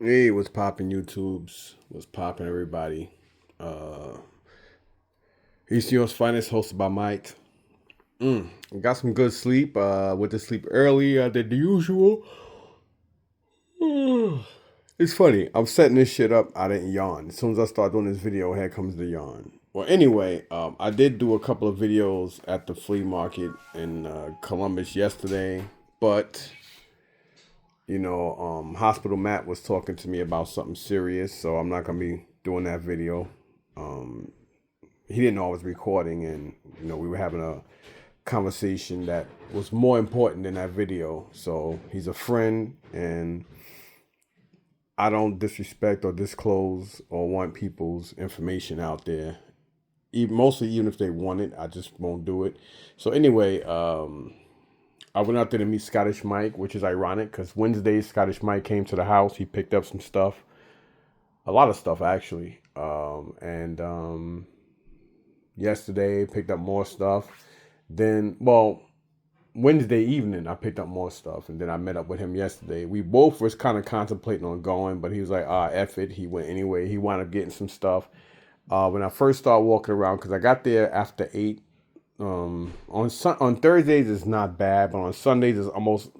Hey, what's poppin' YouTubes? What's poppin' everybody? Uh East New York's finest, hosted by Mike. Got some good sleep. Went to sleep early. I did the usual. It's funny. I'm setting this shit up. I didn't yawn. As soon as I start doing this video, here comes the yawn. Well, anyway, I did do a couple of videos at the flea market in Columbus yesterday, but Hospital Matt was talking to me about something serious, so I'm not gonna be doing that video. Um, he didn't know I was recording, and we were having a conversation that was more important than that video. So he's a friend, and I don't disrespect or disclose or want people's information out there. Mostly, even if they want it, I just won't do it. So anyway, I went out there to meet Scottish Mike, which is ironic because Wednesday Scottish Mike came to the house. He picked up some stuff, a lot of stuff actually, and yesterday picked up more stuff. Then, well, Wednesday evening I picked up more stuff, and then I met up with him yesterday. We both was kind of contemplating on going, but he was like, F it. He went anyway. He wound up getting some stuff. When I first started walking around, because I got there after 8. On Thursdays it's not bad, but on Sundays it's almost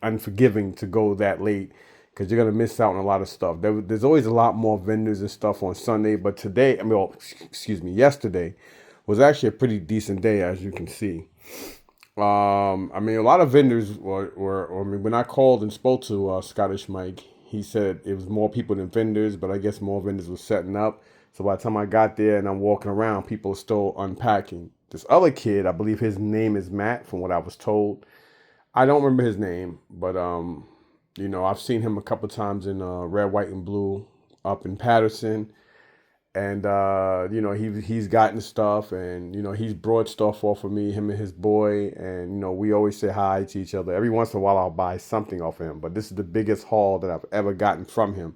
unforgiving to go that late because you're gonna miss out on a lot of stuff. There's always a lot more vendors and stuff on Sunday, but today, excuse me, yesterday was actually a pretty decent day, as you can see. A lot of vendors were. I mean, when I called and spoke to Scottish Mike, he said it was more people than vendors, but I guess more vendors were setting up. So by the time I got there and I'm walking around, people are still unpacking. This other kid, I believe his name is Matt, from what I was told. I don't remember his name, but I've seen him a couple times in red, white, and blue up in Patterson, and he's gotten stuff, and he's brought stuff off of me, him and his boy, and we always say hi to each other. Every once in a while I'll buy something off of him, but this is the biggest haul that I've ever gotten from him.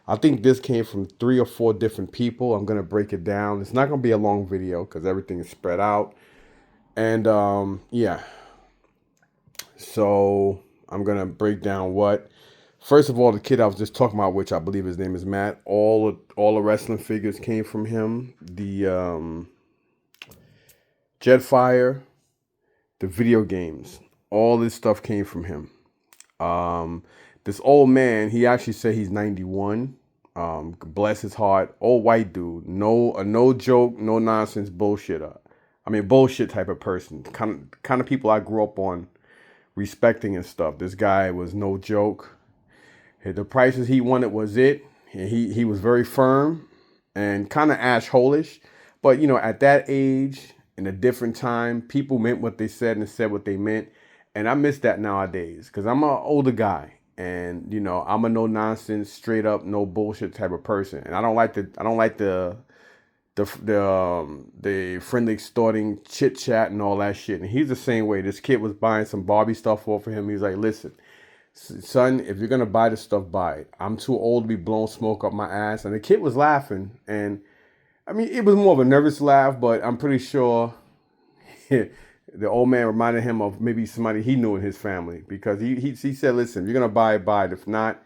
I think this came from 3 or 4 different people. I'm gonna break it down. It's not gonna be a long video because everything is spread out, and yeah. So I'm gonna break down what. First of all, the kid I was just talking about, which I believe his name is Matt, all the wrestling figures came from him. The Jetfire, the video games, all this stuff came from him. This old man, he actually said he's 91. Bless his heart, old white dude, no joke, no nonsense bullshitter. I mean, bullshit type of person, kind of people I grew up on respecting and stuff. This guy was no joke. The prices he wanted was it. He was very firm and kind of assholish. But at that age, in a different time, people meant what they said and said what they meant. And I miss that nowadays because I'm an older guy, and I'm a no nonsense, straight up, no bullshit type of person. And I don't like the friendly extorting chit chat and all that shit. And he's the same way. This kid was buying some Barbie stuff off of him. He's like, listen, son, if you're gonna buy the stuff, buy it. I'm too old to be blowing smoke up my ass. And the kid was laughing, and I mean, it was more of a nervous laugh, but I'm pretty sure the old man reminded him of maybe somebody he knew in his family, because he said, listen, if you're gonna buy it, buy it. If not,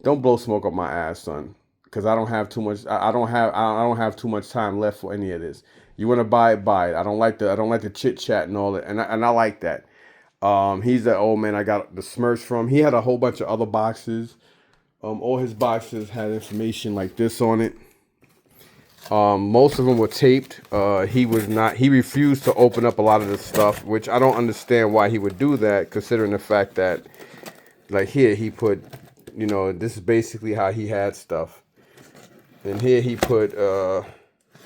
don't blow smoke up my ass, son, because I don't have too much. I don't have too much time left for any of this. You want to buy it, buy it. I don't like the chit chat and all that, and I like that. He's that old man I got the Smurfs from. He had a whole bunch of other boxes. All his boxes had information like this on it. Most of them were taped. He was not. He refused to open up a lot of the stuff, which I don't understand why he would do that, considering the fact that, like here, he put, this is basically how he had stuff, and here he put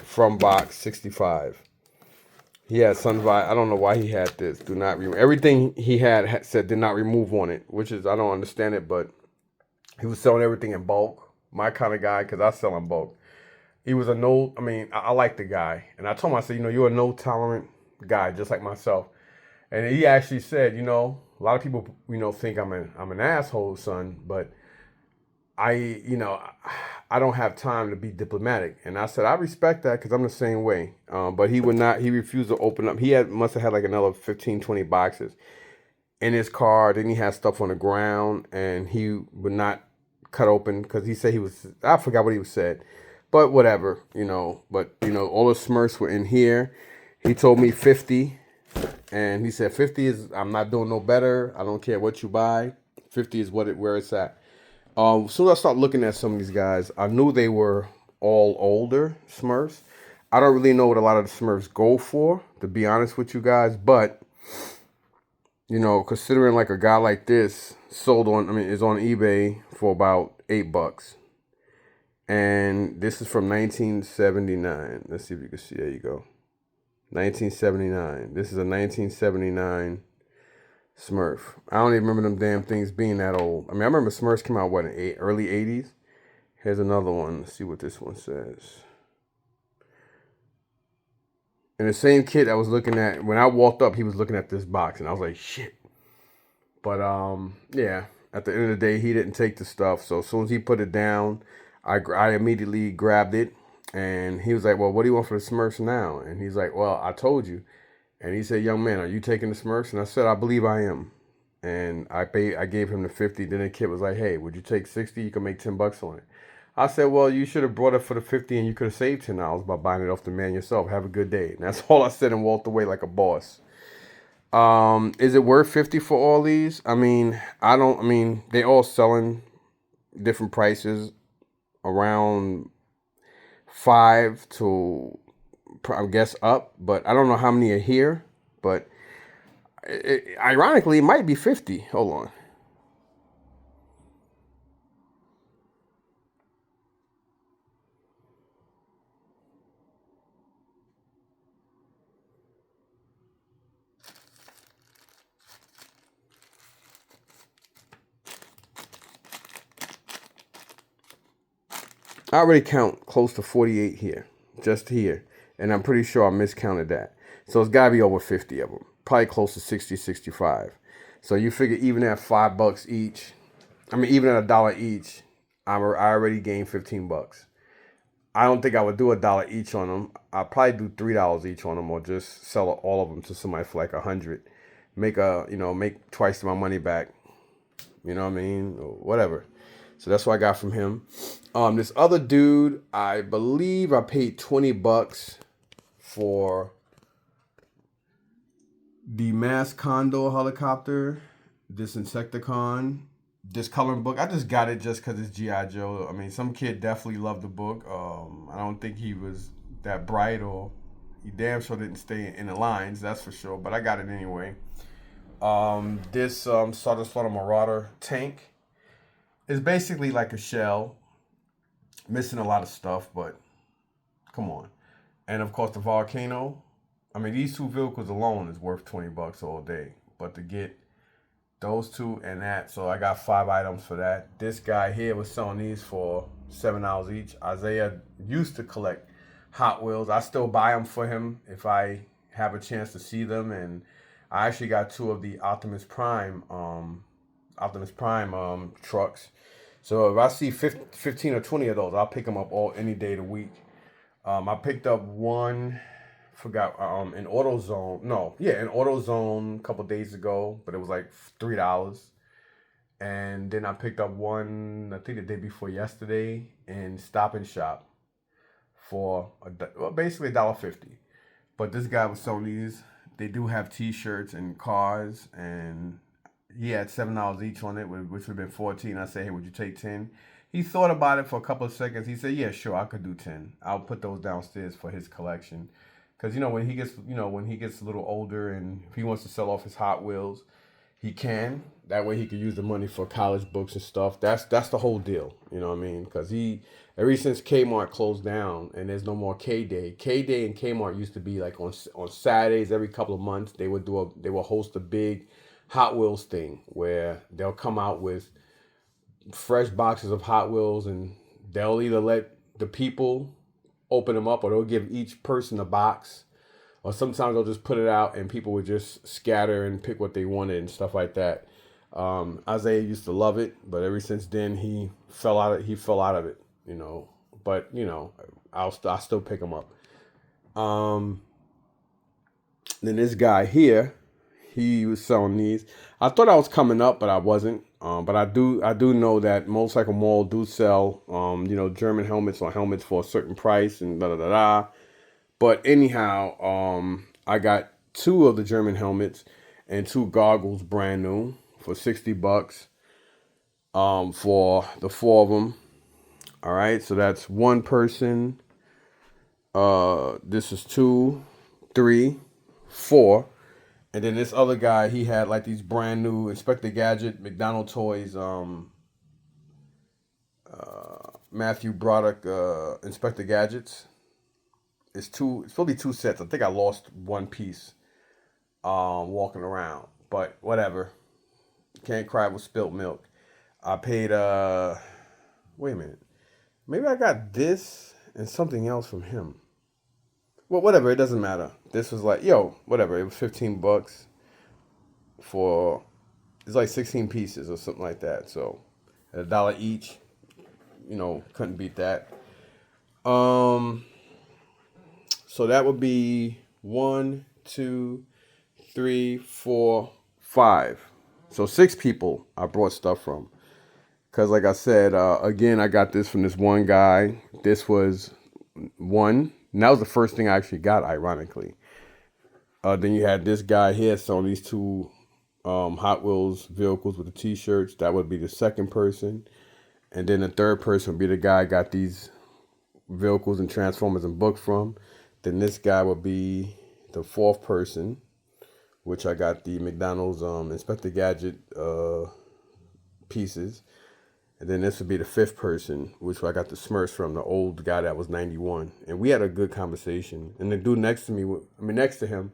from box 65. He had Sunvi. I don't know why he had this. Do not remove. Everything he had said did not remove on it, which is, I don't understand it, but he was selling everything in bulk. My kind of guy, because I sell in bulk. He was a no. I mean, I like the guy, and I told him, I said, you're a no tolerant guy, just like myself. And he actually said, a lot of people, think I'm an asshole, son, but I don't have time to be diplomatic. And I said, I respect that because I'm the same way. But he would not, he refused to open up. Must have had like another 15, 20 boxes in his car. Then he had stuff on the ground, and he would not cut open because he said he was. I forgot what he said, but whatever, But all the Smurfs were in here. He told me 50, and he said 50 is. I'm not doing no better. I don't care what you buy. 50 is where it's at. As soon as I start looking at some of these guys, I knew they were all older Smurfs. I don't really know what a lot of the Smurfs go for, to be honest with you guys, but considering like a guy like this is on eBay for about $8. And this is from 1979. Let's see if you can see. There you go. 1979. This is a 1979 Smurf. I don't even remember them damn things being that old. I mean, I remember Smurfs came out, what, in early 80s? Here's another one. Let's see what this one says. And the same kid I was looking at, when I walked up, he was looking at this box, and I was like, shit. But, yeah, at the end of the day, he didn't take the stuff. So as soon as he put it down, I immediately grabbed it. And he was like, well, what do you want for the Smurfs now? And he's like, well, I told you. And he said, young man, are you taking the Smurfs? And I said, I believe I am. And I gave him the 50. Then the kid was like, hey, would you take 60? You can make $10 on it. I said, well, you should have brought it for the 50 and you could have saved $10 by buying it off the man yourself. Have a good day. And that's all I said and walked away like a boss. Is it worth 50 for all these? I mean, they all selling different prices around 5 to, I guess, up. But I don't know how many are here. But ironically, it might be 50. Hold on. I already count close to 48 here, just here. And I'm pretty sure I miscounted that. So it's got to be over 50 of them. Probably close to 60, 65. So you figure even at $5 each, even at $1 each, I already gained $15. I don't think I would do $1 each on them. I'd probably do $3 each on them, or just sell all of them to somebody for like 100. Make twice my money back. You know what I mean? Or whatever. So that's what I got from him. This other dude, I believe I paid $20 for the Mass Condor helicopter, this Insecticon, this coloring book. I just got it just because it's G.I. Joe. I mean, some kid definitely loved the book. I don't think he was that bright, or he damn sure didn't stay in the lines, that's for sure. But I got it anyway. This Star Slaughter Marauder tank is basically like a shell, missing a lot of stuff, but come on. And of course the Volcano. I mean, these two vehicles alone is worth $20 all day. But to get those two and that, so I got 5 items for that. This guy here was selling these for $7 each. Isaiah used to collect Hot Wheels. I still buy them for him if I have a chance to see them. And I actually got 2 of the Optimus Prime trucks. So if I see 15 or 20 of those, I'll pick them up any day of the week. I picked up one, in AutoZone. In AutoZone a couple days ago, but it was like $3. And then I picked up one, I think the day before yesterday, in Stop and Shop for basically $1.50. But this guy was selling these. They do have T-shirts and cars, and he had $7 each on it, which would have been 14. I said, hey, would you take 10? He thought about it for a couple of seconds. He said, yeah, sure, I could do 10. I'll put those downstairs for his collection. Because, when he gets a little older and if he wants to sell off his Hot Wheels, he can. That way he could use the money for college books and stuff. That's the whole deal. You know what I mean? Because ever since Kmart closed down and there's no more K-Day. K-Day and Kmart used to be like on Saturdays every couple of months. They would host a big Hot Wheels thing where they'll come out with fresh boxes of Hot Wheels, and they'll either let the people open them up, or they'll give each person a box, or sometimes they'll just put it out and people would just scatter and pick what they wanted and stuff like that. Isaiah used to love it, but ever since then he fell out of it, but I'll still pick them up. Then this guy here, he was selling these. I thought I was coming up, but I wasn't. But I do know that Motorcycle Mall do sell German helmets or helmets for a certain price and da da da da. But anyhow, I got two of the German helmets and two goggles brand new for $60. For the four of them. All right, so that's one person. This is two, three, four. And then this other guy, he had like these brand new Inspector Gadget, McDonald Toys, Matthew Broderick, Inspector Gadgets. It's probably two sets. I think I lost one piece, walking around. But whatever. Can't cry with spilt milk. I paid, wait a minute. Maybe I got this and something else from him. Well, whatever, it doesn't matter. This was like, whatever. It was $15 for, it's like 16 pieces or something like that. So, at $1 each, couldn't beat that. So that would be 1, 2, 3, 4, 5. So 6 people I brought stuff from. Because like I said, again, I got this from this one guy. This was one. And that was the first thing I actually got, ironically. Then you had this guy here selling these two Hot Wheels vehicles with the T-shirts. That would be the second person. And then the third person would be the guy I got these vehicles and Transformers and books from. Then this guy would be the fourth person, which I got the McDonald's Inspector Gadget pieces. And then this would be the fifth person, which I got the Smurfs from, the old guy that was 91. And we had a good conversation. And the dude next to him,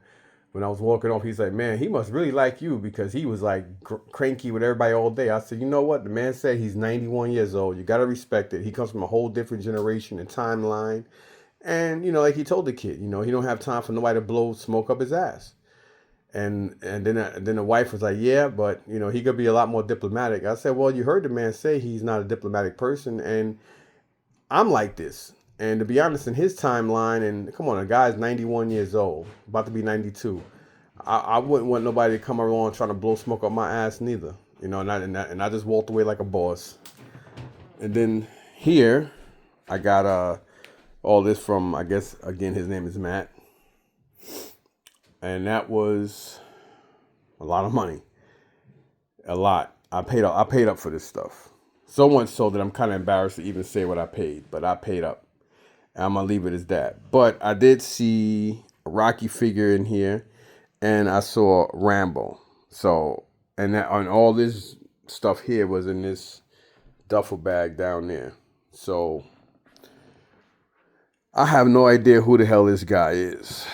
when I was walking off, he's like, man, he must really like you because he was like cranky with everybody all day. I said, you know what? The man said he's 91 years old. You got to respect it. He comes from a whole different generation and timeline. And, like he told the kid, he don't have time for nobody to blow smoke up his ass. And then the wife was like, yeah, but, he could be a lot more diplomatic. I said, well, you heard the man say he's not a diplomatic person. And I'm like this. And to be honest, in his timeline, and come on, a guy's 91 years old, about to be 92. I wouldn't want nobody to come along trying to blow smoke up my ass neither. And I just walked away like a boss. And then here, I got all this from, I guess, again, his name is Matt. And that was a lot of money. A lot. I paid up for this stuff. So much so that I'm kind of embarrassed to even say what I paid. But I paid up. And I'm going to leave it as that. But I did see a Rocky figure in here. And I saw Rambo. So, and all this stuff here was in this duffel bag down there. So, I have no idea who the hell this guy is.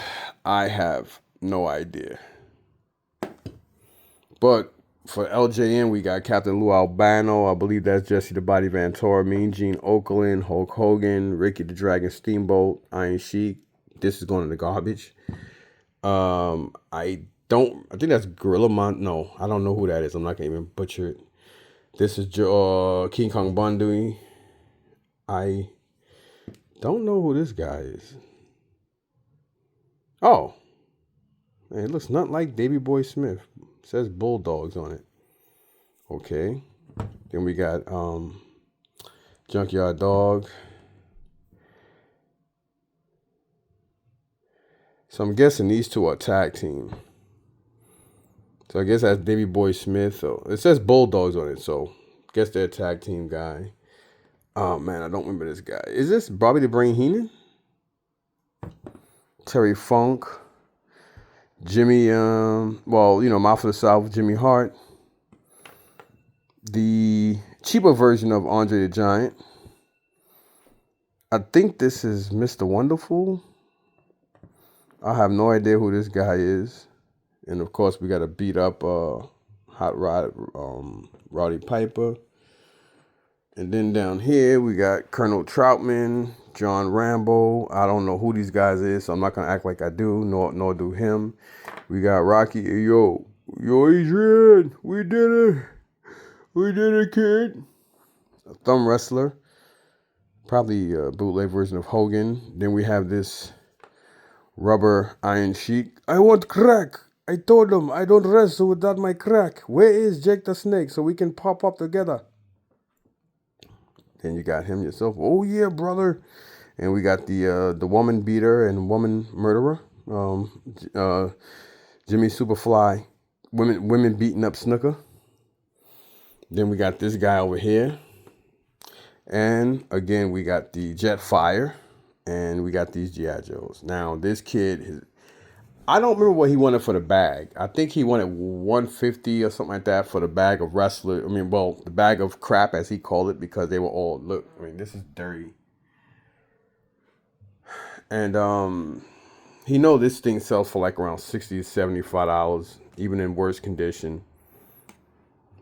I have no idea. But for LJN, we got Captain Lou Albano. I believe that's Jesse the Body Ventura, Mean Gene Okerlund, Hulk Hogan, Ricky the Dragon Steamboat, Iron Sheik. This is going in the garbage. I think that's Gorilla No, I don't know who that is. I'm not going to even butcher it. This is King Kong Bundy. I don't know who this guy is. Oh. Man, it looks not like Davy Boy Smith. It says Bulldogs on it. Okay. Then we got Junkyard Dog. So I'm guessing these two are tag team. So I guess that's Davy Boy Smith. So it says Bulldogs on it, so I guess they're a tag team guy. Oh man, I don't remember this guy. Is this Bobby the Brain Heenan? Terry Funk. Jimmy, Mouth of the South, Jimmy Hart. The cheaper version of Andre the Giant. I think this is Mr. Wonderful. I have no idea who this guy is. And of course, we got to beat up Hot Rod, Roddy Piper. And then down here, we got Colonel Troutman, John Rambo. I don't know who these guys is, so I'm not going to act like I do, nor do him. We got Rocky. Yo, Adrian, we did it. We did it, kid. A thumb wrestler. Probably a bootleg version of Hogan. Then we have this rubber Iron Sheik. I want crack. I told him I don't wrestle without my crack. Where is Jake the Snake so we can pop up together? Then you got him yourself. Oh yeah, brother. And we got the woman beater and woman murderer. Jimmy Superfly. Women beating up Snooker. Then we got this guy over here. And again, we got the Jetfire. And we got these G.I. Joes. Now, this kid, I don't remember what he wanted for the bag. I think he wanted $150 or something like that for the bag of wrestler. I mean, well, the bag of crap, as he called it, because they were all, look, I mean, this is dirty. And he know this thing sells for like around $60 to $75, even in worse condition.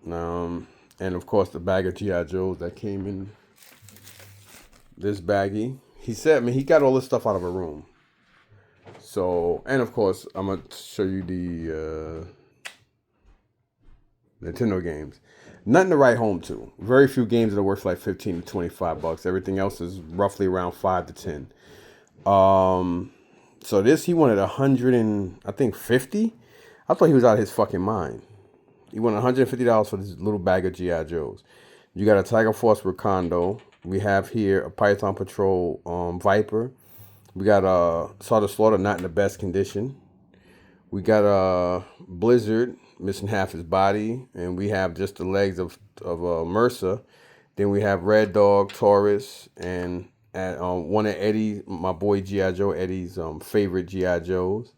And of course, the bag of G.I. Joes that came in this baggie. He said, I mean, he got all this stuff out of a room. So, and of course, I'm going to show you the Nintendo games. Nothing to write home to. Very few games that are worth like $15 to $25. Everything else is roughly around $5 to $10. So this, he wanted 100 and I think 50. I thought he was out of his fucking mind. He wanted $150 for this little bag of G.I. Joes. You got a Tiger Force Recondo. We have here a Python Patrol Viper. We got Slaughter Slaughter, not in the best condition. We got Blizzard, missing half his body. And we have just the legs of Mercer. Then we have Red Dog, Taurus, and one of Eddie, my boy G.I. Joe, Eddie's favorite G.I. Joes.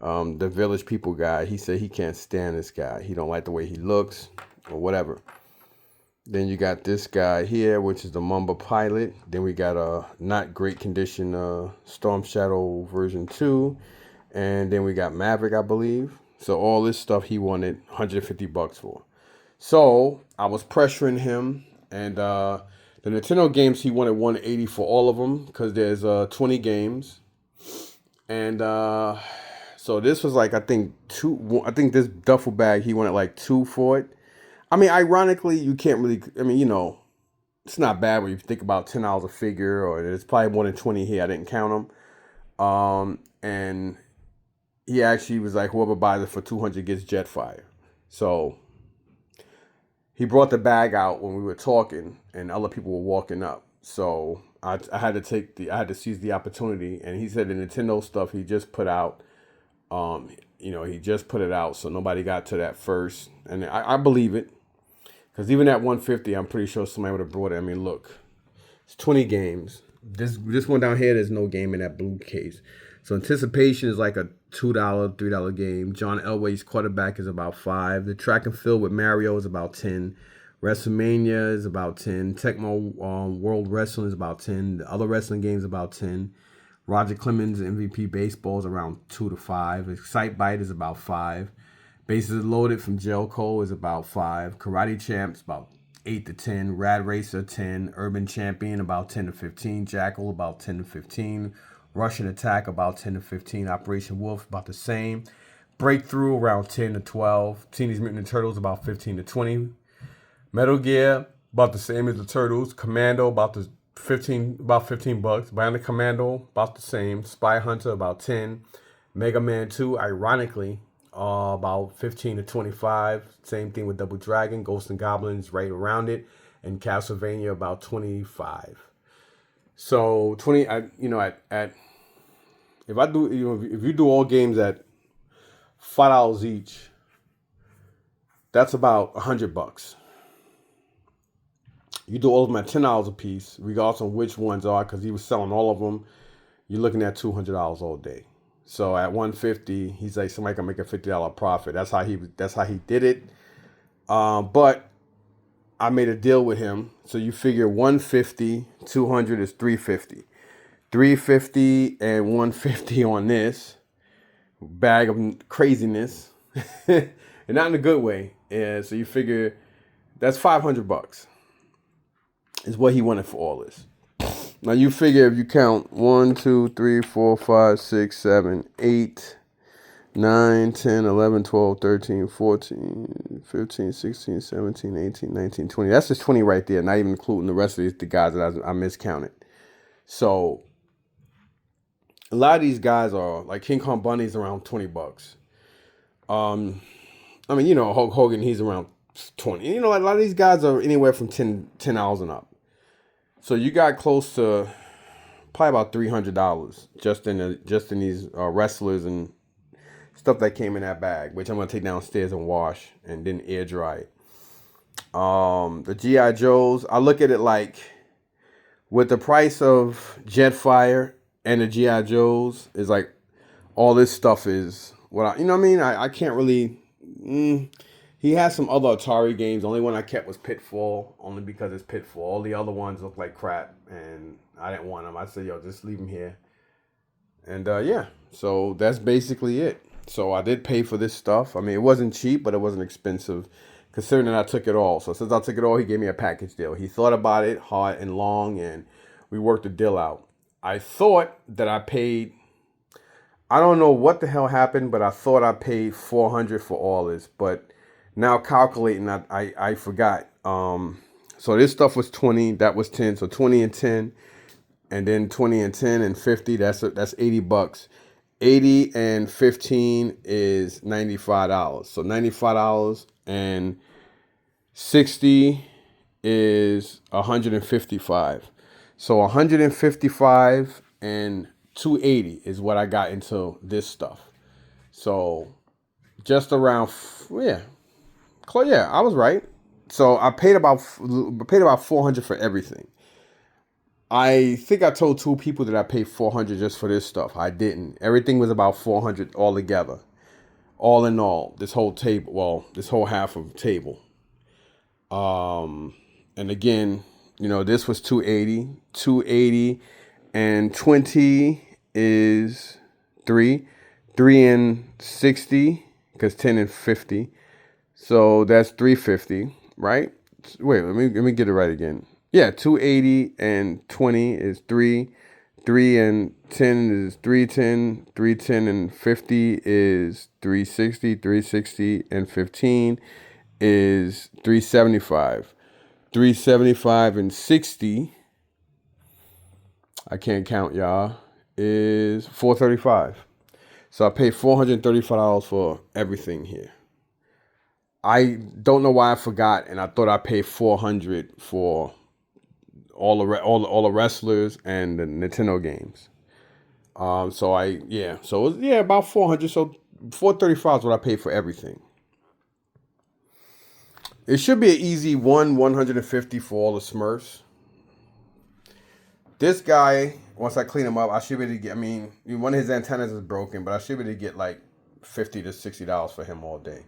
The Village People guy, he said he can't stand this guy. He don't like the way he looks or whatever. Then you got this guy here, which is the Mamba Pilot. Then we got a not great condition Storm Shadow version 2. And then we got Maverick, I believe. So all this stuff he wanted $150 for. So I was pressuring him. And the Nintendo games, he wanted $180 for all of them because there's 20 games. And so this was like, I think this duffel bag, he wanted like 2 for it. I mean, ironically, you can't really, I mean, you know, it's not bad when you think about $10 a figure, or there's probably more than 20 here. I didn't count them. And he actually was like, whoever buys it for 200 gets Jetfire. So he brought the bag out when we were talking and other people were walking up. So I had to seize the opportunity. And he said the Nintendo stuff he just put out, he just put it out. So nobody got to that first. And I believe it. Because even at $150, I'm pretty sure somebody would have brought it. I mean, look, it's 20 games. This one down here, there's no game in that blue case. So Anticipation is like a $2, $3 game. John Elway's Quarterback is about $5. The Track and Field with Mario is about $10. WrestleMania is about $10. Tecmo World Wrestling is about $10. The other wrestling games about $10. Roger Clemens MVP Baseball is around $2 to $5. Excite Bite is about $5. Bases Loaded from Jelco is about $5. Karate Champs about $8 to $10. Rad Racer $10. Urban Champion about $10 to $15. Jackal about $10 to $15. Russian Attack about $10 to $15. Operation Wolf about the same. Breakthrough around $10 to $12. Teenage Mutant Ninja Turtles about $15 to $20. Metal Gear about the same as the Turtles. Commando about $15. Bionic Commando about the same. Spy Hunter about $10. Mega Man 2, ironically, about $15 to $25. Same thing with Double Dragon. Ghosts and Goblins right around it. And Castlevania about $25. So 20, if you do all games at $5 each, that's about $100. You do all of them at $10 a piece, regardless of which ones are, because he was selling all of them. You're looking at $200 all day. So at $150, he's like, somebody can make a $50 profit. That's how he did it. But I made a deal with him. So you figure 150, 200 is 350. 350 and 150 on this bag of craziness. And not in a good way. And so you figure that's $500 is what he wanted for all this. Now you figure if you count 1, 2, 3, 4, 5, 6, 7, 8, 9, 10, 11, 12, 13, 14, 15, 16, 17, 18, 19, 20. That's just 20 right there, not even including the rest of the guys that I miscounted. So a lot of these guys are like King Kong Bunny's around $20. I mean, Hulk Hogan, he's around 20. A lot of these guys are anywhere from 10 hours and up. So you got close to probably about $300 just in these wrestlers and stuff that came in that bag, which I'm gonna take downstairs and wash and then air dry it. The GI Joes, I look at it like with the price of Jetfire and the GI Joes, is like all this stuff is what I, you know what I mean? I can't really. He has some other Atari games. The only one I kept was Pitfall, only because it's Pitfall. All the other ones look like crap, and I didn't want them. I said, yo, just leave them here. And yeah, so that's basically it. So I did pay for this stuff. I mean, it wasn't cheap, but it wasn't expensive, considering that I took it all. So since I took it all, he gave me a package deal. He thought about it hard and long, and we worked the deal out. I thought that I paid. I don't know what the hell happened, but I thought I paid $400 for all this. But now calculating, I forgot. So this stuff was 20, that was 10, so 20 and 10, and then 20 and 10 and 50. That's $80. 80 and 15 is $95. So $95 and 60 is 155. So 155 and 280 is what I got into this stuff. So just around, yeah, I was right. So I paid about $400 for everything. I think I told two people that I paid $400 just for this stuff. I didn't. Everything was about $400 all together. All in all, this whole table, well, this whole half of the table. And again, this was 280. 280 and 20 is 3. 3 and 60, because 10 and 50. So that's 350, right? Wait, let me get it right again. Yeah, 280 and 20 is 3. 3 and 10 is 310. 310 and 50 is 360. 360 and 15 is 375. 375 and 60, I can't count, y'all, is 435. So I paid $435 for everything here. I don't know why I forgot, and I thought I paid $400 for all the wrestlers and the Nintendo games. So it was about $400. So $435 is what I paid for everything. It should be an easy $150 for all the Smurfs. This guy, once I clean him up, I should be able to get. I mean, one of his antennas is broken, but I should be able to get like $50 to $60 for him all day.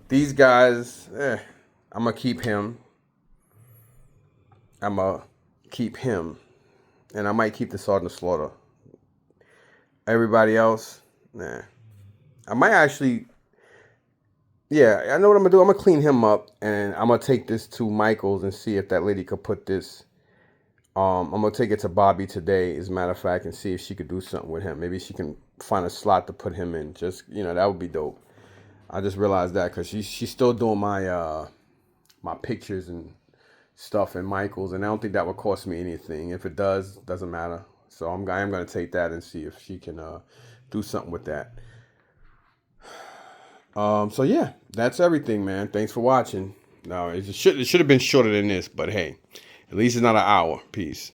These guys, I'm gonna keep him. And I might keep the Sergeant Slaughter. Everybody else, nah. I might actually. Yeah, I know what I'm gonna do. I'm gonna clean him up, and I'm gonna take this to Michael's and see if that lady could put this. I'm gonna take it to Bobby today, as a matter of fact, and see if she could do something with him. Maybe she can find a slot to put him in. Just that would be dope. I just realized that because she's still doing my my pictures and stuff in Michael's, and I don't think that would cost me anything. If it does, doesn't matter. So I am gonna take that and see if she can do something with that. So yeah, that's everything, man. Thanks for watching. No, it should have been shorter than this, but hey, at least it's not an hour. Peace.